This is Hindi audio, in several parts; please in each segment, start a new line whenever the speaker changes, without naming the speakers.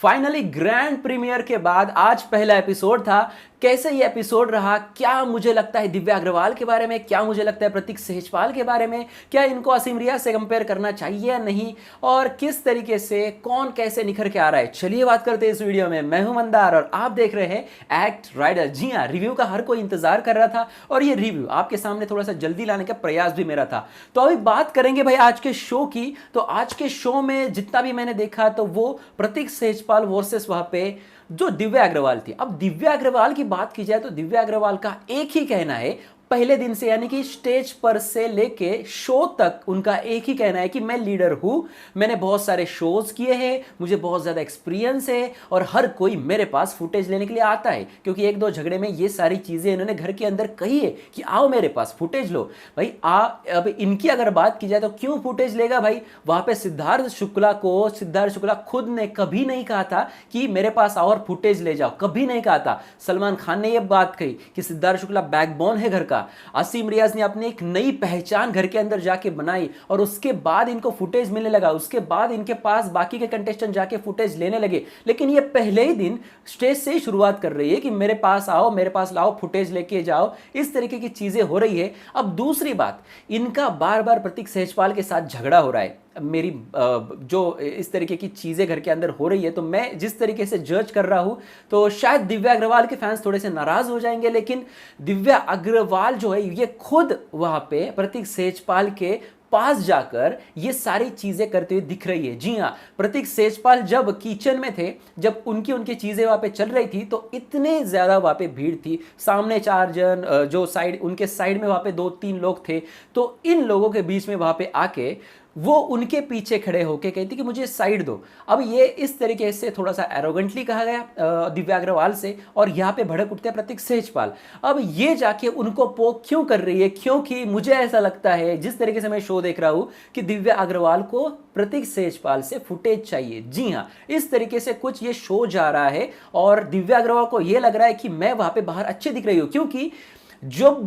फाइनली ग्रैंड प्रीमियर के बाद आज पहला एपिसोड था। कैसे ये एपिसोड रहा, क्या मुझे लगता है दिव्या अग्रवाल के बारे में, क्या मुझे लगता है प्रतीक सेजपाल के बारे में, क्या इनको असीम रियाज से कंपेयर करना चाहिए या नहीं, और किस तरीके से कौन कैसे निखर के आ रहा है, चलिए बात करते हैं इस वीडियो में। मैं हूं मंदार और आप देख रहे हैं एक्ट राइडर। जी हाँ, रिव्यू का हर कोई इंतजार कर रहा था और ये रिव्यू आपके सामने थोड़ा सा जल्दी लाने का प्रयास भी मेरा था। तो अभी बात करेंगे भाई आज के शो की। तो आज के शो में जितना भी मैंने देखा तो वो प्रतीक सेजपाल वर्सेस वहां पे जो दिव्या अग्रवाल थी। अब दिव्या अग्रवाल की बात की जाए तो दिव्या अग्रवाल का एक ही कहना है, पहले दिन से यानी कि स्टेज पर से लेके शो तक उनका एक ही कहना है कि मैं लीडर हूं, मैंने बहुत सारे शोज किए हैं, मुझे बहुत ज्यादा एक्सपीरियंस है और हर कोई मेरे पास फुटेज लेने के लिए आता है। क्योंकि एक दो झगड़े में ये सारी चीजें इन्होंने घर के अंदर कही है कि आओ मेरे पास फुटेज लो भाई। अब इनकी अगर बात की जाए तो क्यों फुटेज लेगा भाई। वहां पे सिद्धार्थ शुक्ला खुद ने कभी नहीं कहा था कि मेरे पास आओ और फुटेज ले जाओ, कभी नहीं कहा था। सलमान खान ने यह बात कही कि सिद्धार्थ शुक्ला बैकबोन है घर का। असीम रियाज ने अपनी एक नई पहचान घर के अंदर जाके बनाई और उसके बाद इनको फुटेज मिलने लगा। उसके बाद इनके पास बाकी के कंटेस्टेंट जाके फुटेज लेने लगे, लेकिन ये पहले ही दिन स्टेज से ही शुरुआत कर रही है कि मेरे पास आओ, मेरे पास लाओ, फुटेज लेके जाओ। इस तरीके की चीजें हो रही है। अब दूसरी बात, इनका बार बार प्रतीक सेजपाल के साथ झगड़ा हो रहा है। मेरी जो इस तरीके की चीजें घर के अंदर हो रही है, तो मैं जिस तरीके से जज कर रहा हूं तो शायद दिव्या अग्रवाल के फैंस थोड़े से नाराज हो जाएंगे, लेकिन दिव्या अग्रवाल जो है ये खुद वहां पे प्रतीक सेजपाल के पास जाकर ये सारी चीजें करते हुए दिख रही है। जी हाँ, प्रतीक सेजपाल जब किचन में थे, जब उनकी चीजें वहां पे चल रही थी तो इतने ज्यादा वहां पे भीड़ थी। सामने 4 जन, जो साइड उनके साइड में वहां पे 2-3 लोग थे, तो इन लोगों के बीच में वहां पे आके वो उनके पीछे खड़े होके कहती कि मुझे साइड दो। अब ये इस तरीके से थोड़ा सा एरोगेंटली कहा गया दिव्या अग्रवाल से, और यहाँ पे भड़क उठते हैं प्रतीक सेजपाल। अब ये जाके उनको पोक क्यों कर रही है, क्योंकि मुझे ऐसा लगता है जिस तरीके से मैं शो देख रहा हूं कि दिव्या अग्रवाल को प्रतीक सेजपाल से फुटेज चाहिए। जी हाँ, इस तरीके से कुछ ये शो जा रहा है और दिव्या अग्रवाल को ये लग रहा है कि मैं वहां पे बाहर अच्छे दिख रही हूं, क्योंकि जब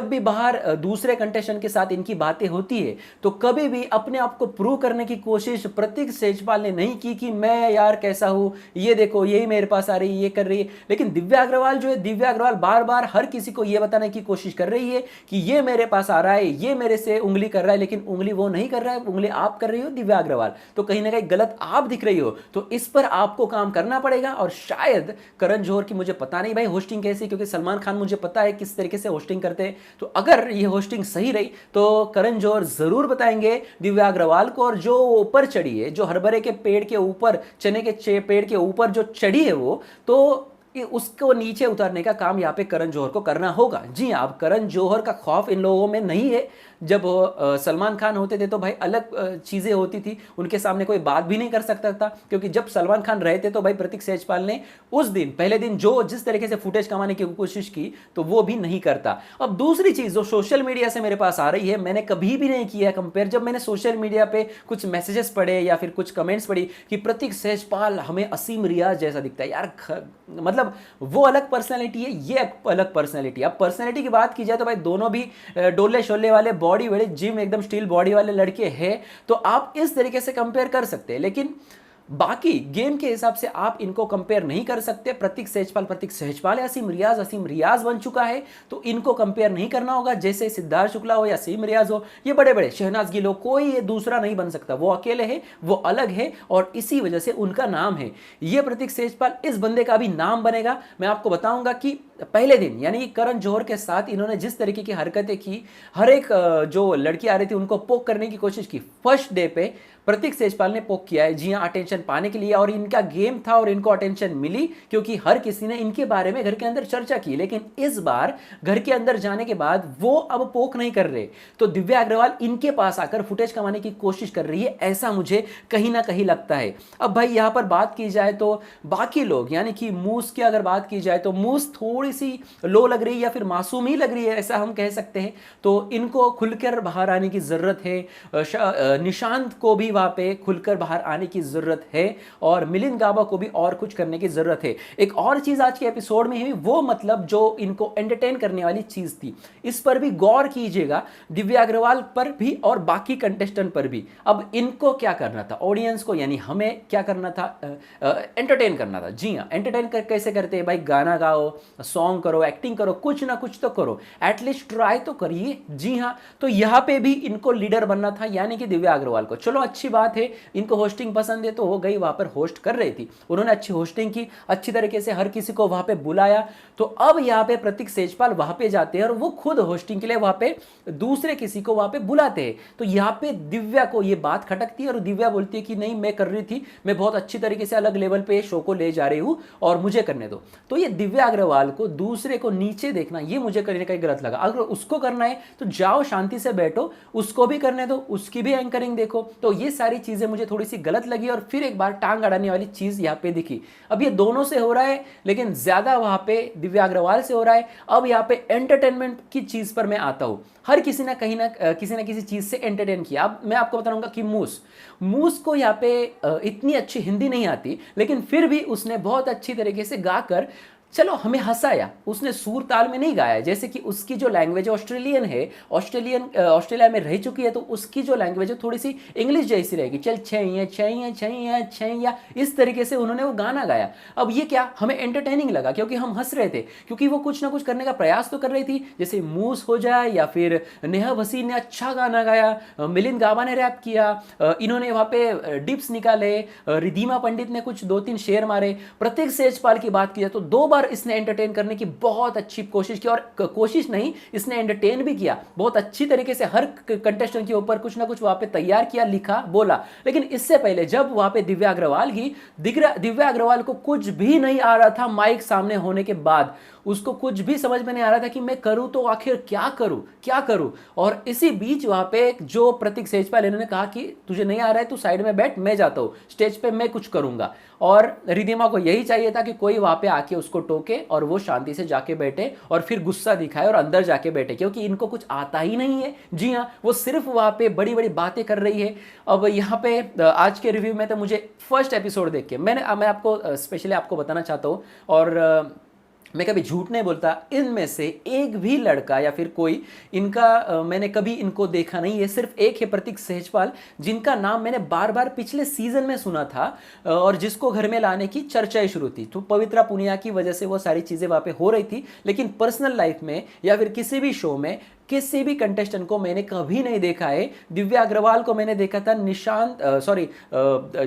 भी बाहर दूसरे कंटेस्टेंट के साथ इनकी बातें होती है तो कभी भी अपने आप को प्रूव करने की कोशिश प्रतीक सेजपाल ने नहीं की कि मैं यार कैसा हूं, ये देखो यही मेरे पास आ रही है, ये कर रही है। लेकिन दिव्या अग्रवाल जो है, दिव्या अग्रवाल बार बार हर किसी को ये बताने की कोशिश कर रही है कि ये मेरे पास आ रहा है, ये मेरे से उंगली कर रहा है, लेकिन उंगली वो नहीं कर रहा है, उंगली आप कर रही हो दिव्या अग्रवाल। तो कहीं ना कहीं गलत आप दिख रही हो, तो इस पर आपको काम करना पड़ेगा। और शायद करण जौहर की, मुझे पता नहीं भाई होस्टिंग कैसी, क्योंकि सलमान खान मुझे पता है किस तरीके से होस्टिंग करते हैं, तो अगर ये होस्टिंग सही रही तो करण जौहर जरूर बताएंगे दिव्या अग्रवाल को। और जो ऊपर चढ़ी है, जो हरभरे के पेड़ के ऊपर, चने के पेड़ के ऊपर जो चढ़ी है वो, तो उसको नीचे उतारने का काम यहाँ पे करण जौहर को करना होगा। जी हाँ, अब करण जौहर का खौफ इन लोगों में नहीं है। जब सलमान खान होते थे तो भाई अलग चीजें होती थी, उनके सामने कोई बात भी नहीं कर सकता था, क्योंकि जब सलमान खान रहे थे तो भाई प्रतीक सेजपाल ने उस दिन पहले दिन जो जिस तरीके से फुटेज कमाने की कोशिश की तो वो भी नहीं करता। अब दूसरी चीज जो सोशल मीडिया से मेरे पास आ रही है, मैंने कभी भी नहीं किया कंपेयर। जब मैंने सोशल मीडिया पे कुछ मैसेजेस पढ़े या फिर कुछ कमेंट्स पढ़ी कि प्रतीक सेजपाल हमें असीम रियाज जैसा दिखता है, यार मतलब वो अलग पर्सनैलिटी है, ये अलग पर्सनैलिटी। अब पर्सनैलिटी की बात की जाए तो भाई दोनों भी डोले शोले वाले, बॉडी वाले, जिम एकदम स्टील बॉडी वाले लड़के हैं, तो आप इस तरीके से कंपेयर कर सकते हैं। लेकिन बाकी गेम के हिसाब से आप इनको कंपेयर नहीं कर सकते। प्रतीक सेजपाल है, असीम रियाज बन चुका है, तो इनको कंपेयर नहीं करना होगा। जैसे सिद्धार्थ शुक्ला हो या असीम रियाज हो, ये बड़े बड़े, शहनाज गिल हो, कोई ये दूसरा नहीं बन सकता। वो अकेले है, वो अलग है, और इसी वजह से उनका नाम है। ये प्रतीक सेजपाल, इस बंदे का भी नाम बनेगा। मैं आपको बताऊंगा कि पहले दिन यानी करण जौहर के साथ इन्होंने जिस तरीके की हरकतें की, हर एक जो लड़की आ रही थी उनको पोक करने की कोशिश की। फर्स्ट डे पे प्रतीक सेजपाल ने पोक किया है, जी हाँ, अटेंशन पाने के लिए, और इनका गेम था और इनको अटेंशन मिली क्योंकि हर किसी ने इनके बारे में घर के अंदर चर्चा की। लेकिन इस बार घर के अंदर जाने के बाद वो अब पोक नहीं कर रहे, तो दिव्या अग्रवाल इनके पास आकर फुटेज कमाने की कोशिश कर रही है, ऐसा मुझे कहीं ना कहीं लगता है। अब भाई यहां पर बात की जाए तो बाकी लोग, यानी कि मूस की अगर बात की जाए तो मूस थोड़ी सी लो लग रही है या फिर मासूम ही लग रही है, ऐसा हम कह सकते हैं। तो इनको खुलकर बाहर आने की जरूरत है। निशांत को भी वहां पे खुलकर बाहर आने की जरूरत है और मिलिंद गाबा को भी और कुछ करने की जरूरत है। एक और चीज आज के एपिसोड में हुई, वो मतलब जो इनको एंटरटेन करने वाली चीज थी, इस पर भी गौर कीजिएगा, दिव्या अग्रवाल पर भी और बाकी कंटेस्टेंट पर भी। अब इनको क्या करना था, ऑडियंस को यानी हमें क्या करना था, एंटरटेन करना था। जी हाँ, एंटरटेन कैसे करते हैं भाई, गाना गाओ, सॉन्ग करो, एक्टिंग करो, कुछ ना कुछ तो करो, एटलीस्ट ट्राई तो करिए। जी हाँ, तो यहाँ पे भी इनको लीडर बनना था, यानी कि दिव्या अग्रवाल को। चलो अच्छी बात है, इनको होस्टिंग पसंद है तो वो गई वहां पर होस्ट कर रही थी, उन्होंने अच्छी होस्टिंग की, अच्छी तरीके से हर किसी को वहां पे बुलाया। तो अब यहाँ पे प्रतीक सेजपाल वहां पे जाते हैं और वो खुद होस्टिंग के लिए वहां पे दूसरे किसी को वहां पे बुलाते हैं। तो यहाँ पे दिव्या को ये बात खटकती है और दिव्या बोलती है कि नहीं, मैं कर रही थी, मैं बहुत अच्छी तरीके से अलग लेवल पे शो को ले जा रही हूं और मुझे करने दो। तो ये दिव्या अग्रवाल को दूसरे को नीचे देखना, ये मुझे करने का गलत लगा। अगर उसको करना है तो जाओ शांति से बैठो, उसको भी करने दो, उसकी भी एंकरिंग देखो। तो ये सारी चीजें मुझे थोड़ी सी गलत लगी और फिर एक बार टांग अड़ाने वाली चीज यहाँ पे दिखी। अब ये दोनों से हो रहा है, लेकिन ज्यादा वहां पे दिव्या अग्रवाल से हो रहा है। अब यहाँ पे एंटरटेनमेंट की चीज पर मैं आता हूं, हर किसी ना कहीं ना किसी चीज से एंटरटेन किया। अब मैं आपको बताऊंगा कि मूस को यहाँ पे इतनी अच्छी हिंदी नहीं आती, लेकिन फिर भी उसने बहुत अच्छी तरीके से गाकर चलो हमें हंसाया। उसने सूर ताल में नहीं गाया, जैसे कि उसकी जो लैंग्वेज ऑस्ट्रेलियन है, ऑस्ट्रेलिया में रह चुकी है, तो उसकी जो लैंग्वेज है थोड़ी सी इंग्लिश जैसी रहेगी, चल छैया छैया छैया छैया, इस तरीके से उन्होंने वो गाना गाया। अब ये क्या हमें एंटरटेनिंग लगा, क्योंकि हम हंस रहे थे, क्योंकि वो कुछ ना कुछ करने का प्रयास तो कर रही थी, जैसे मूस हो जाए या फिर नेहा वसीम ने अच्छा गाना गाया, मिलिंद गाबा ने रैप किया, इन्होंने वहां पे डिप्स निकाले, रिधिमा पंडित ने कुछ 2-3 शेर मारे। प्रतीक सेजपाल की बात की जाए तो 2 बार इसने एंटरटेन करने की बहुत अच्छी कोशिश की, और कोशिश नहीं, इसने एंटरटेन भी किया बहुत अच्छी तरीके से। हर कंटेस्टेंट के ऊपर कुछ ना कुछ वहां पे तैयार किया, लिखा, बोला। लेकिन इससे पहले जब वहां पे दिव्या अग्रवाल की, दिव्या अग्रवाल को कुछ भी नहीं आ रहा था माइक सामने होने के बाद, उसको कुछ भी समझ में नहीं आ रहा था कि मैं करूं तो आखिर क्या करूं। और इसी बीच वहां पे जो प्रतीक सेजपाल, इन्होंने कहा कि तुझे नहीं आ रहा है, तू साइड में बैठ, मैं जाता हूं स्टेज पे, मैं कुछ करूंगा। और रिधिमा को यही चाहिए था कि कोई वहां पे आके उसको टोके और वो शांति से जाके बैठे और फिर गुस्सा दिखाए और अंदर जाके बैठे, क्योंकि इनको कुछ आता ही नहीं है। जी हाँ, वो सिर्फ वहां पे बड़ी बड़ी बातें कर रही है। अब यहाँ पे आज के रिव्यू में तो मुझे फर्स्ट एपिसोड देख के मैं आपको स्पेशली आपको बताना चाहता हूँ, और मैं कभी झूठ नहीं बोलता, इनमें से एक भी लड़का या फिर कोई इनका मैंने कभी इनको देखा नहीं है। सिर्फ एक है प्रतीक सेजपाल, जिनका नाम मैंने बार बार पिछले सीजन में सुना था और जिसको घर में लाने की चर्चाएं शुरू थी। तो पवित्रा पुनिया की वजह से वो सारी चीजें वहां पे हो रही थी, लेकिन पर्सनल लाइफ में या फिर किसी भी शो में किसी भी कंटेस्टेंट को मैंने कभी नहीं देखा है। दिव्या अग्रवाल को मैंने देखा था निशांत,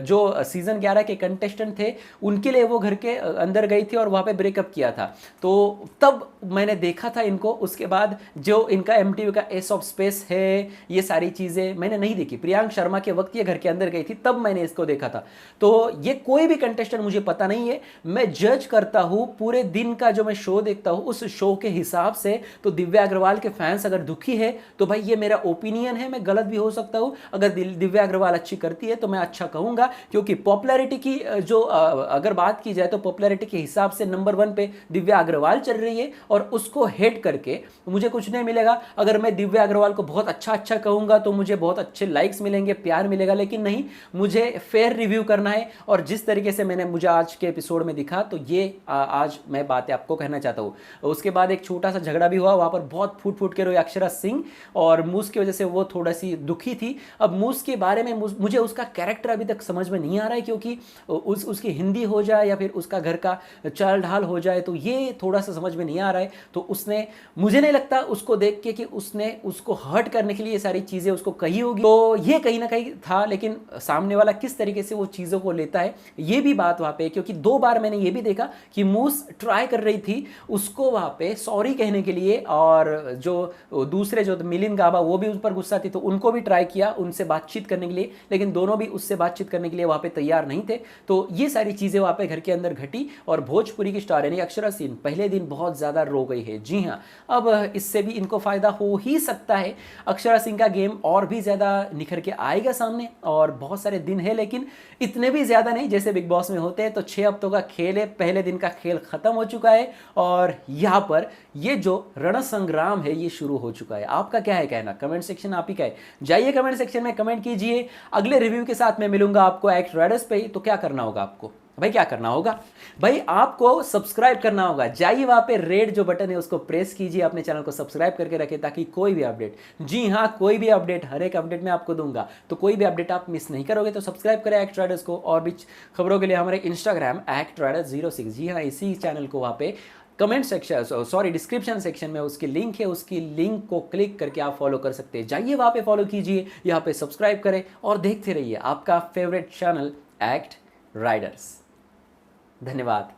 जो सीजन 11 के कंटेस्टेंट थे, उनके लिए वो घर के अंदर गई थी और वहां पे ब्रेकअप किया था, तो तब मैंने देखा था इनको। उसके बाद जो इनका MTV का एस ऑफ स्पेस है, ये सारी चीजें मैंने नहीं देखी। प्रियांक शर्मा के वक्त ये घर के अंदर गई थी, तब मैंने इसको देखा था। तो ये कोई भी कंटेस्टेंट मुझे पता नहीं है, मैं जज करता हूं पूरे दिन का जो मैं शो देखता हूं उस शो के हिसाब से। तो दिव्या अग्रवाल के फैंस अगर दुखी है तो भाई ये मेरा ओपिनियन है, मैं गलत भी हो सकता हूं। अगर दिव्या अग्रवाल अच्छी करती है तो मैं अच्छा कहूंगा, क्योंकि पॉपुलैरिटी की जो अगर बात की जाए तो पॉपुलैरिटी के हिसाब से नंबर 1 पे दिव्या अग्रवाल चल रही है, और उसको हेट करके मुझे कुछ नहीं मिलेगा। अगर मैं दिव्या अग्रवाल को बहुत अच्छा कहूंगा तो मुझे बहुत अच्छे लाइक्स मिलेंगे, प्यार मिलेगा, लेकिन नहीं, मुझे फेयर रिव्यू करना है। और जिस तरीके से मुझे आज के एपिसोड में दिखा, तो ये आज मैं बातें आपको कहना चाहता हूं। उसके बाद एक छोटा सा झगड़ा भी हुआ, वहां पर बहुत फूट के रोई अक्षरा सिंह, और मूस की वजह से वो थोड़ा सी दुखी थी। अब मूस के बारे में मुझे उसका कैरेक्टर अभी तक समझ में नहीं आ रहा है, क्योंकि उसकी हिंदी हो जाए या फिर उसका घर का चाल ढाल हो जाए तो ये थोड़ा सा समझ में नहीं आ रहा है। तो उसने, मुझे नहीं लगता उसको देख के कि उसने उसको हर्ट करने के लिए ये सारी चीजें उसको कही होगी, तो ये कहीं ना कहीं था। लेकिन सामने वाला किस तरीके से वो चीजों को लेता है, ये भी बात वहां पे, क्योंकि 2 बार मैंने ये भी देखा कि मूस ट्राई कर रही थी उसको वहां पे सॉरी कहने के लिए, और जो दूसरे जो मिलिंद गाबा वो भी उस पर गुस्सा थी, तो उनको भी ट्राई किया उनसे बातचीत करने के लिए, लेकिन दोनों भी उससे बातचीत करने के लिए वहां पे तैयार नहीं थे। तो ये सारी चीजें वहां पे घर के अंदर घटी, और भोजपुरी की स्टार यानी अक्षरा सिंह पहले दिन बहुत ज्यादा रो गई है। जी हाँ, अब इससे भी इनको फायदा हो ही सकता है, अक्षरा सिंह का गेम और भी ज्यादा निखर के आएगा सामने, और बहुत सारे दिन है, लेकिन इतने भी ज्यादा नहीं जैसे बिग बॉस में होते हैं। तो 6 हफ्तों का खेल है, पहले दिन का खेल खत्म हो चुका है, और यहाँ पर ये जो रण संग्राम है ये शुरू हो चुका है। आपका क्या है कहना, कमेंट सेक्शन आप ही का है, जाइए कमेंट सेक्शन में कमेंट कीजिए। अगले रिव्यू के साथ मैं मिलूंगा आपको एक्ट राइडर्स पे। तो क्या करना होगा आपको भाई, क्या करना होगा भाई, आपको सब्सक्राइब करना होगा। जाइए वहां पे रेड जो बटन है उसको प्रेस कीजिए, अपने चैनल को सब्सक्राइब करके रखें ताकि कोई भी अपडेट, जी हाँ कोई भी अपडेट, हर एक अपडेट मैं आपको दूंगा, तो कोई भी अपडेट आप मिस नहीं करोगे। तो सब्सक्राइब करें एक्ट राइडर्स को। और भी खबरों के लिए हमारे इंस्टाग्राम एक्ट राइडर्स 06, जी हाँ इसी चैनल को वहाँ पे comment section, sorry description section में उसकी लिंक है, उसकी लिंक को क्लिक करके आप फॉलो कर सकते हैं। जाइए वहाँ पे फॉलो कीजिए, यहाँ पे सब्सक्राइब करें और देखते रहिए आपका फेवरेट चैनल एक्ट राइडर्स। धन्यवाद।